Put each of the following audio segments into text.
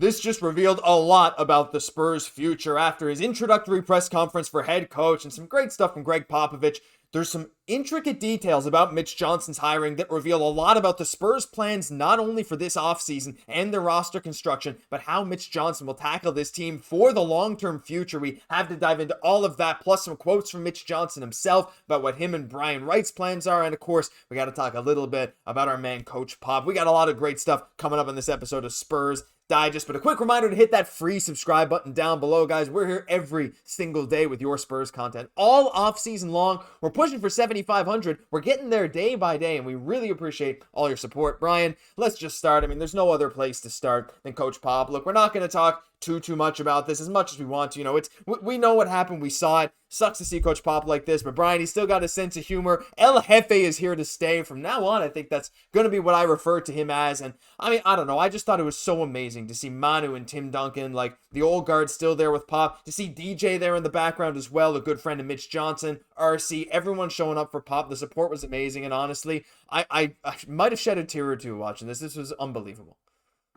This just revealed a lot about the Spurs' future after his introductory press conference for head coach and some great stuff from Gregg Popovich. There's some intricate details about Mitch Johnson's hiring that reveal a lot about the Spurs' plans not only for this offseason and their roster construction, but how Mitch Johnson will tackle this team for the long-term future. We have to dive into all of that, plus some quotes from Mitch Johnson himself about what him and Brian Wright's plans are, and of course, we got to talk a little bit about our man, Coach Pop. We got a lot of great stuff coming up in this episode of Spurs Digest, but a quick reminder to hit that free subscribe button down below, guys. We're here every single day with your Spurs content all off season long. We're pushing for 7,500. We're getting there day by day, and we really appreciate all your support. Brian, let's just start. I mean, there's no other place to start than Coach Pop. Look, we're not going to talk too much about this as much as we want to. You know, we know what happened. We saw it. Sucks to see Coach Pop like this, but Brian, he's still got a sense of humor. El Jefe is here to stay. From now on, I think that's going to be what I refer to him as. And I mean, I don't know. I just thought it was so amazing to see Manu and Tim Duncan, like the old guard, still there with Pop. To see DJ there in the background as well, a good friend of Mitch Johnson, RC, everyone showing up for Pop. The support was amazing, and honestly, I might have shed a tear or two watching this. This was unbelievable.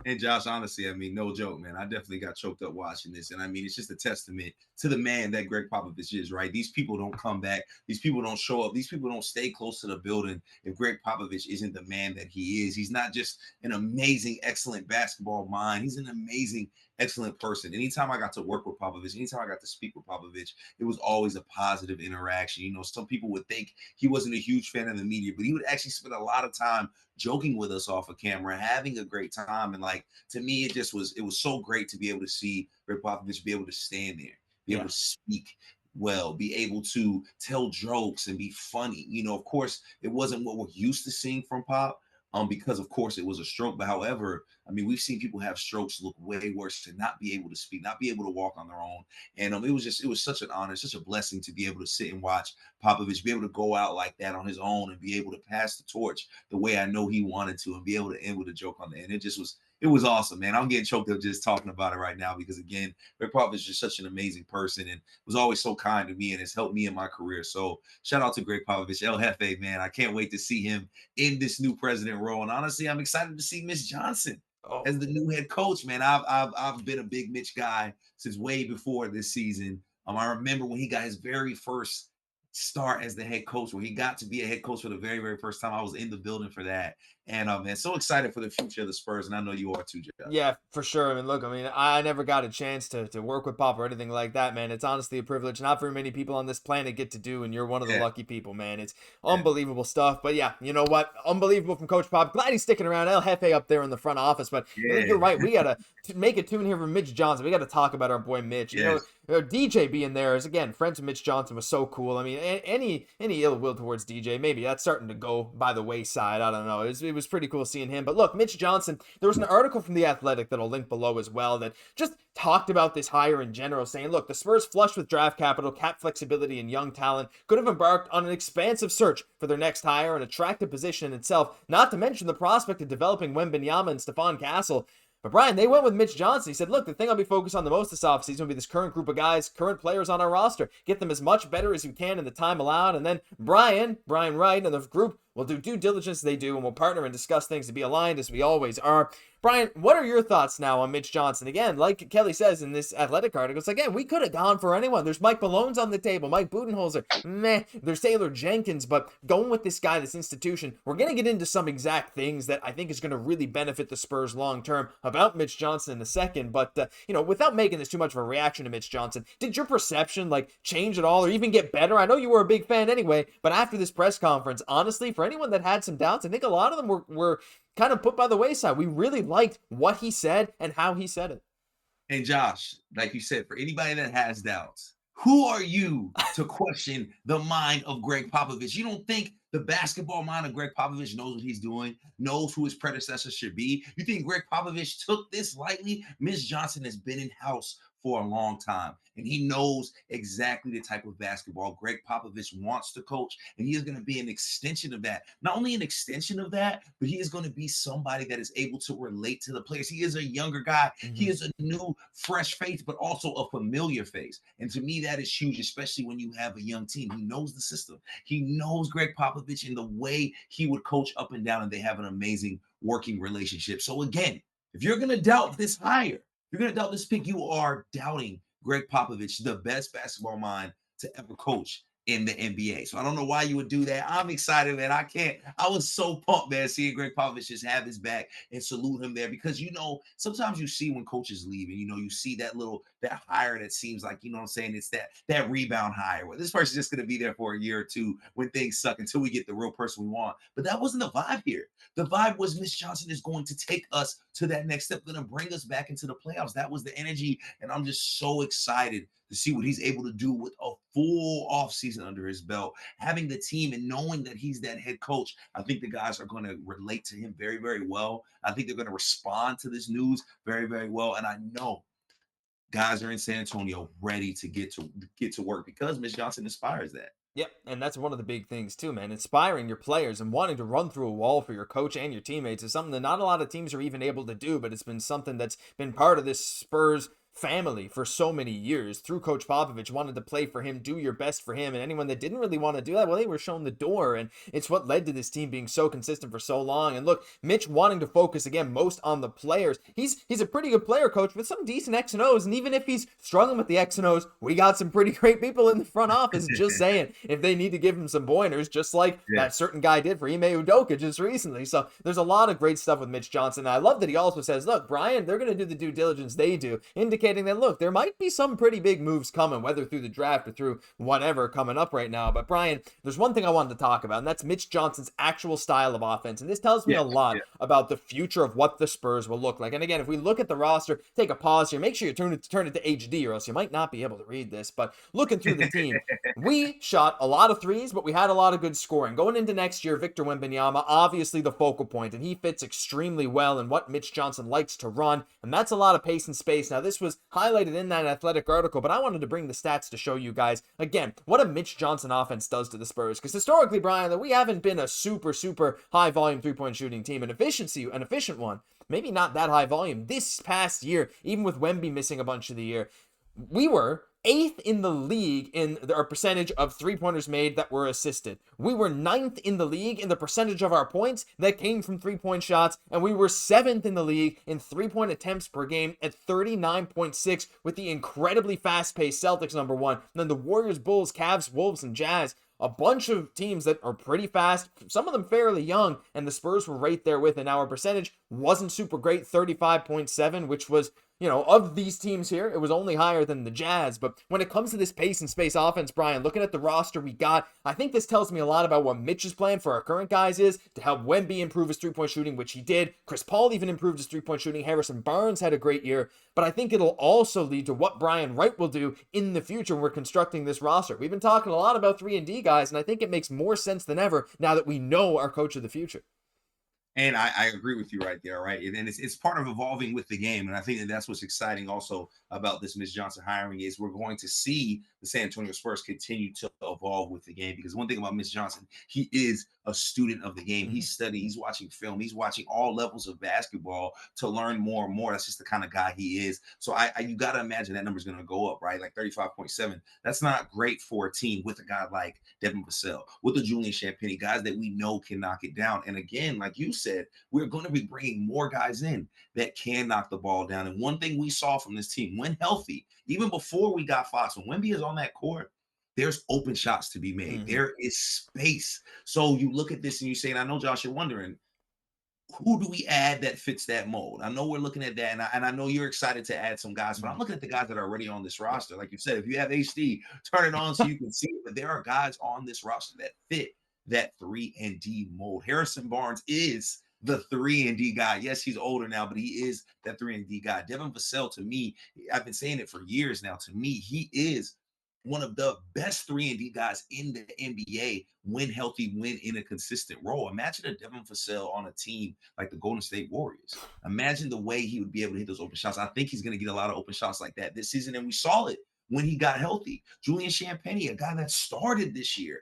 And Josh, honestly, I mean, no joke, man. I definitely got choked up watching this. And I mean, it's just a testament to the man that Gregg Popovich is, right? These people don't come back. These people don't show up. These people don't stay close to the building if Gregg Popovich isn't the man that he is. He's not just an amazing, excellent basketball mind. He's an amazing, excellent person. Anytime I got to work with Popovich, anytime I got to speak with Popovich, it was always a positive interaction. You know, some people would think he wasn't a huge fan of the media, but he would actually spend a lot of time joking with us off of camera, having a great time. And like, to me, it was so great to be able to see Gregg Popovich be able to stand there, be able to speak well, be able to tell jokes and be funny. You know, of course, it wasn't what we're used to seeing from Pop. Because of course it was a stroke. But however, I mean, we've seen people have strokes look way worse to not be able to speak, not be able to walk on their own. And it was such an honor, such a blessing to be able to sit and watch Popovich be able to go out like that on his own and be able to pass the torch the way I know he wanted to, and be able to end with a joke on the end. It was awesome, man. I'm getting choked up just talking about it right now because, again, Gregg Popovich is just such an amazing person and was always so kind to me and has helped me in my career. So shout out to Gregg Popovich, El Jefe, man. I can't wait to see him in this new president role. And honestly, I'm excited to see Mitch Johnson as the new head coach, man. I've been a big Mitch guy since way before this season. I remember when he got his very first start as the head coach, where he got to be a head coach for the very, very first time. I was in the building for that. And man, so excited for the future of the Spurs, and I know you are too, Jeff. Yeah, for sure. I mean, look, I never got a chance to work with Pop or anything like that, man. It's honestly a privilege. Not very many people on this planet get to do, and you're one of the lucky people, man. It's unbelievable stuff. But yeah, you know what? Unbelievable from Coach Pop. Glad he's sticking around. El Jefe up there in the front office. But I think you're right. We got to make a tune here from Mitch Johnson. We got to talk about our boy Mitch. You know, DJ being there is, again, friends with Mitch Johnson was so cool. I mean, any ill will towards DJ, maybe that's starting to go by the wayside. I don't know. It was pretty cool seeing him. But look, Mitch Johnson, there was an article from The Athletic that I'll link below as well that just talked about this hire in general, saying, look, the Spurs, flush with draft capital, cap flexibility, and young talent, could have embarked on an expansive search for their next hire, an attractive position in itself, not to mention the prospect of developing Wembanyama and Stephon Castle. But Brian, they went with Mitch Johnson. He said, look, the thing I'll be focused on the most this offseason will be this current group of guys, current players on our roster. Get them as much better as you can in the time allowed. And then Brian Wright, and the group will do due diligence they do, and we'll partner and discuss things to be aligned as we always are. Brian, what are your thoughts now on Mitch Johnson? Again, like Kelly says in this Athletic article, it's like, yeah, we could have gone for anyone. There's Mike Malone's on the table, Mike Budenholzer, meh. There's Taylor Jenkins, but going with this guy, this institution, we're going to get into some exact things that I think is going to really benefit the Spurs long term about Mitch Johnson in a second. But, you know, without making this too much of a reaction to Mitch Johnson, did your perception, like, change at all or even get better? I know you were a big fan anyway, but after this press conference, honestly, for anyone that had some doubts, I think a lot of them were kind of put by the wayside. We really liked what he said and how he said it. And Josh, like you said, for anybody that has doubts, who are you to question the mind of Gregg Popovich? You don't think the basketball mind of Gregg Popovich knows what he's doing, knows who his predecessor should be? You think Gregg Popovich took this lightly? Mitch Johnson has been in-house for a long time, and he knows exactly the type of basketball Gregg Popovich wants to coach, and he is going to be an extension of that. Not only an extension of that, but he is going to be somebody that is able to relate to the players. He is a younger guy. He is a new, fresh face, but also a familiar face. And to me, that is huge, especially when you have a young team. He knows the system. He knows Gregg Popovich and the way he would coach up and down, and they have an amazing working relationship. So again, if you're going to doubt this hire, you're going to doubt this pick, you are doubting Gregg Popovich, the best basketball mind to ever coach in the NBA. So I don't know why you would do that. I'm excited, man. I was so pumped, man, seeing Gregg Popovich just have his back and salute him there because, sometimes you see when coaches leave and, you see that hire that seems like, you know what I'm saying? It's that rebound hire where this person's just going to be there for a year or two when things suck until we get the real person we want. But that wasn't the vibe here. The vibe was Mitch Johnson is going to take us to that next step, going to bring us back into the playoffs. That was the energy. And I'm just so excited to see what he's able to do with a full offseason under his belt, having the team and knowing that he's that head coach. I think the guys are going to relate to him very, very well. I think they're going to respond to this news very, very well. And I know guys are in San Antonio ready to get to work because Mitch Johnson inspires that. Yep, and that's one of the big things too, man. Inspiring your players and wanting to run through a wall for your coach and your teammates is something that not a lot of teams are even able to do, but it's been something that's been part of this Spurs family for so many years through Coach Popovich. Wanted to play for him, do your best for him, and anyone that didn't really want to do that, well, they were shown the door, and it's what led to this team being so consistent for so long. And look, Mitch wanting to focus again most on the players. He's a pretty good player, coach, with some decent X and O's, and even if he's struggling with the X and O's, we got some pretty great people in the front office. Just saying, if they need to give him some pointers, just like that certain guy did for Ime Udoka just recently. So there's a lot of great stuff with Mitch Johnson. And I love that he also says, look, Brian, they're going to do the due diligence they do, indicating that, look, there might be some pretty big moves coming, whether through the draft or through whatever coming up right now. But Brian, there's one thing I wanted to talk about, and that's Mitch Johnson's actual style of offense. And this tells me a lot about the future of what the Spurs will look like. And again, if we look at the roster, take a pause here, make sure you turn it to HD or else you might not be able to read this. But looking through the team, we shot a lot of threes, but we had a lot of good scoring. Going into next year, Victor Wembanyama, obviously the focal point, and he fits extremely well in what Mitch Johnson likes to run, and that's a lot of pace and space. Now, this was highlighted in that Athletic article, but I wanted to bring the stats to show you guys, again, what a Mitch Johnson offense does to the Spurs. Because historically, Brian, that we haven't been a super high volume three-point shooting team. An efficient one, maybe not that high volume. This past year, even with Wemby missing a bunch of the year, we were 8th in the league in our percentage of three-pointers made that were assisted. We were 9th in the league in the percentage of our points that came from three-point shots, and we were 7th in the league in three-point attempts per game at 39.6 with the incredibly fast-paced Celtics number one. And then the Warriors, Bulls, Cavs, Wolves, and Jazz, a bunch of teams that are pretty fast, some of them fairly young, and the Spurs were right there with it. Now, our percentage wasn't super great, 35.7, which was, of these teams here, it was only higher than the Jazz. But when it comes to this pace and space offense, Brian, looking at the roster we got, I think this tells me a lot about what Mitch's plan for our current guys is to help Wemby improve his three-point shooting, which he did. Chris Paul even improved his three-point shooting. Harrison Barnes had a great year. But I think it'll also lead to what Brian Wright will do in the future when we're constructing this roster. We've been talking a lot about 3-and-D guys, and I think it makes more sense than ever now that we know our coach of the future. And I agree with you right there, right? And it's part of evolving with the game. And I think that's what's exciting also about this Mitch Johnson hiring is we're going to see the San Antonio Spurs continue to evolve with the game. Because one thing about Mitch Johnson, he is a student of the game. He's studying, he's watching film, he's watching all levels of basketball to learn more and more. That's just the kind of guy he is. So you got to imagine that number's going to go up, right? Like 35.7. That's not great for a team with a guy like Devin Vassell, with a Julian Champagnie, guys that we know can knock it down. And again, like you said, we're going to be bringing more guys in that can knock the ball down. And one thing we saw from this team, when healthy, even before we got Fox, when Wemby is on that court, there's open shots to be made. There is space. So you look at this and you say, and I know, Josh, you're wondering, who do we add that fits that mold? I know we're looking at that, and I know you're excited to add some guys, but I'm looking at the guys that are already on this roster. Like you said, if you have HD, turn it on so you can see it. But there are guys on this roster that fit that 3-and-D mold. Harrison Barnes is the 3-and-D guy. Yes, he's older now, but he is that 3-and-D guy. Devin Vassell, to me, I've been saying it for years now. To me, he is one of the best 3-and-D guys in the NBA when healthy, when in a consistent role. Imagine a Devin Vassell on a team like the Golden State Warriors. Imagine the way he would be able to hit those open shots. I think he's going to get a lot of open shots like that this season, and we saw it when he got healthy. Julian Champagnie, a guy that started this year,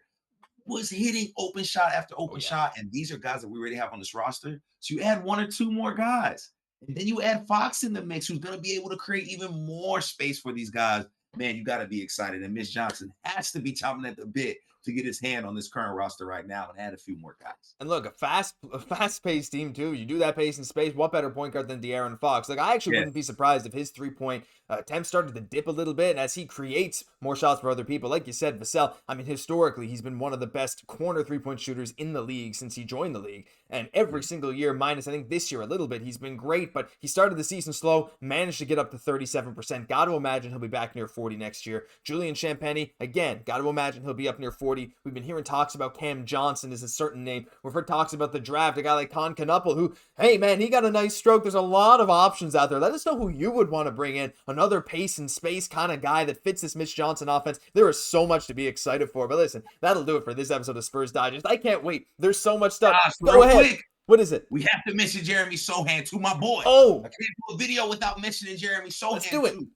was hitting open shot after open shot, and these are guys that we already have on this roster. So you add one or two more guys, and then you add Fox in the mix, who's going to be able to create even more space for these guys. Man, you got to be excited. And Mitch Johnson has to be chomping at the bit to get his hand on this current roster right now and add a few more guys. And look, a fast-paced team too. You do that pace and space. What better point guard than De'Aaron Fox? Like, I actually wouldn't be surprised if his three-point attempts started to dip a little bit, and as he creates more shots for other people. Like you said, Vassell, I mean, historically, he's been one of the best corner three-point shooters in the league since he joined the league. And every single year, minus I think this year a little bit, he's been great. But he started the season slow, managed to get up to 37%. Got to imagine he'll be back near 40 next year. Julian Champagnie, again, got to imagine he'll be up near 40. We've been hearing talks about Cam Johnson is a certain name. We've heard talks about the draft, a guy like Con Knuppel, who, hey man, he got a nice stroke. There's a lot of options out there. Let us know who you would want to bring in. Another pace and space kind of guy that fits this Mitch Johnson offense. There is so much to be excited for. But listen, that'll do it for this episode of Spurs Digest. I can't wait. There's so much stuff. Go ahead. Quick. What is it? We have to mention Jeremy Sochan too, my boy. Oh, I can't do a video without mentioning Jeremy Sochan. Let's do it. Too.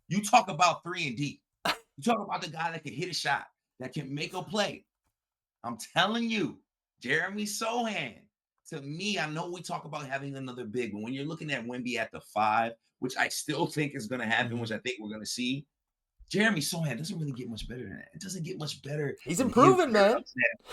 You talk about 3-and-D. You talk about the guy that can hit a shot, that can make a play. I'm telling you, Jeremy Sochan. To me, I know we talk about having another big, but when you're looking at Wemby at the 5, which I still think is going to happen, which I think we're going to see, Jeremy Sochan doesn't really get much better than that. It doesn't get much better. He's improving, man.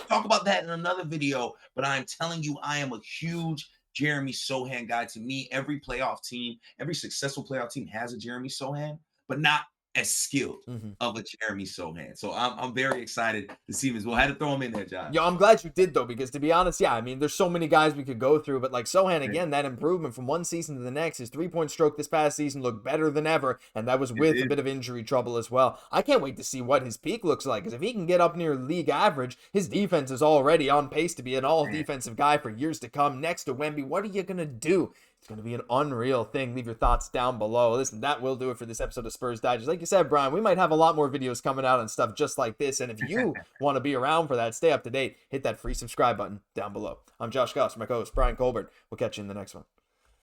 Talk about that in another video, but I'm telling you, I am a huge Jeremy Sochan guy. To me, every playoff team, every successful playoff team has a Jeremy Sochan, but not as skilled of a Jeremy Sochan. So I'm very excited to see him as well. I had to throw him in there, John. Yo, I'm glad you did, though, because to be honest, yeah, I mean, there's so many guys we could go through, but like Sochan, again, that improvement from one season to the next, his three-point stroke this past season looked better than ever, and that was with a bit of injury trouble as well. I can't wait to see what his peak looks like, because if he can get up near league average, his defense is already on pace to be an all-defensive guy for years to come. Next to Wemby, what are you going to do? It's going to be an unreal thing. Leave your thoughts down below. Listen, that will do it for this episode of Spurs Digest. Like you said, Brian, we might have a lot more videos coming out and stuff just like this. And if you want to be around for that, stay up to date, hit that free subscribe button down below. I'm Josh Gosse, my co-host, Bryan Colbert. We'll catch you in the next one.